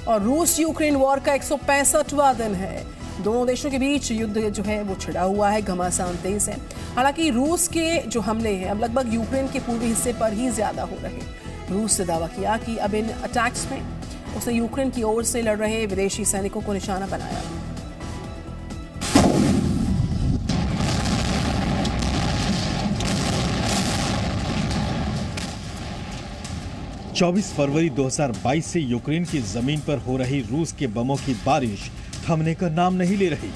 और रूस Ukraine war का 165वां दिन है। दोनों देशों के बीच युद्ध जो है वो छिड़ा हुआ है, घमासान तेज है। हालांकि रूस के जो हमले हैं अब लगभग यूक्रेन के पूर्वी हिस्से पर ही ज्यादा हो रहे। रूस ने दावा किया कि अब इन अटैक्स में उसने यूक्रेन की ओर से लड़ रहे विदेशी सैनिकों को निशाना बनाया। 24 फरवरी 2022 से यूक्रेन की जमीन पर हो रही रूस के बमों की बारिश थमने का नाम नहीं ले रही।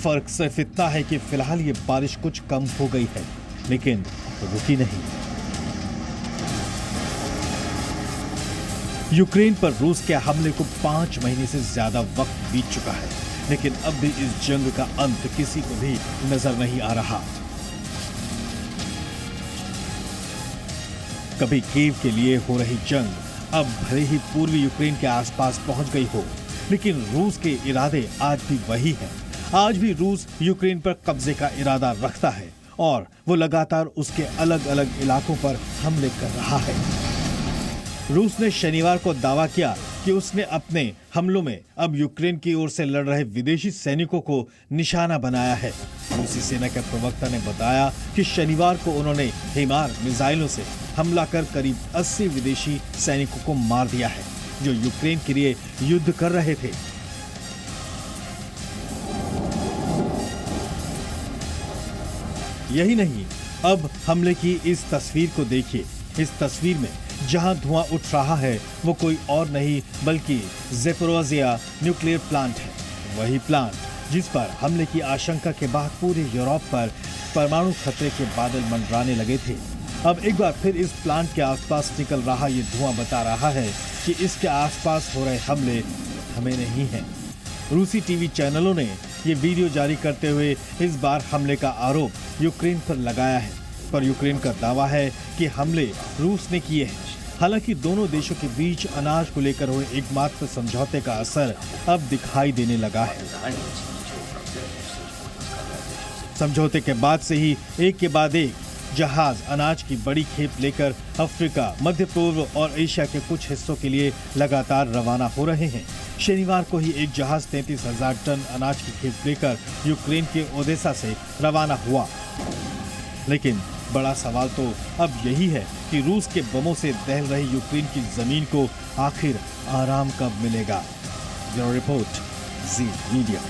फर्क सिर्फ इतना है कि फिलहाल ये बारिश कुछ कम हो गई है, लेकिन रुकी नहीं। यूक्रेन पर रूस के हमले को 5 महीने से ज्यादा वक्त बीत चुका है, लेकिन अब भी इस जंग का अंत किसी को भी नजर नहीं आ रहा। कभी कीव के लिए हो रही जंग अब भले ही पूर्वी यूक्रेन के आसपास पहुंच गई हो, लेकिन रूस के इरादे आज भी वही हैं। आज भी रूस यूक्रेन पर कब्जे का इरादा रखता है और वो लगातार उसके अलग अलग इलाकों पर हमले कर रहा है। रूस ने शनिवार को दावा किया कि उसने अपने हमलों में अब यूक्रेन की ओर से लड़ रहे विदेशी सैनिकों को निशाना बनाया है। रूसी सेना के प्रवक्ता ने बताया कि शनिवार को उन्होंने हिमार मिसाइलों से हमला कर करीब 80 विदेशी सैनिकों को मार दिया है, जो यूक्रेन के लिए युद्ध कर रहे थे। यही नहीं, अब हमले की इस तस्वीर को देखिए। इस तस्वीर में जहां धुआं उठ रहा है वो कोई और नहीं बल्कि ज़ेपोरोजिया न्यूक्लियर प्लांट है। वही प्लांट जिस पर हमले की आशंका के बाद पूरे यूरोप पर परमाणु खतरे के बादल मंडराने लगे थे। अब एक बार फिर इस प्लांट के आसपास निकल रहा ये धुआं बता रहा है कि इसके आसपास हो रहे हमले हमें नहीं हैं। रूसी टीवी चैनलों ने ये वीडियो जारी करते हुए इस बार हमले का आरोप यूक्रेन पर लगाया है, पर यूक्रेन का दावा है कि हमले रूस ने किए हैं। हालांकि दोनों देशों के बीच अनाज को लेकर हुए एकमात्र समझौते का असर अब दिखाई देने लगा है। समझौते के बाद से ही एक के बाद एक जहाज अनाज की बड़ी खेप लेकर अफ्रीका, मध्य पूर्व और एशिया के कुछ हिस्सों के लिए लगातार रवाना हो रहे हैं। शनिवार को ही एक जहाज 33,000 टन अनाज की खेप लेकर यूक्रेन के ओदेसा से रवाना हुआ। लेकिन बड़ा सवाल तो अब यही है कि रूस के बमों से दहल रही यूक्रेन की जमीन को आखिर आराम कब मिलेगा। ब्यूरो रिपोर्ट, जी मीडिया।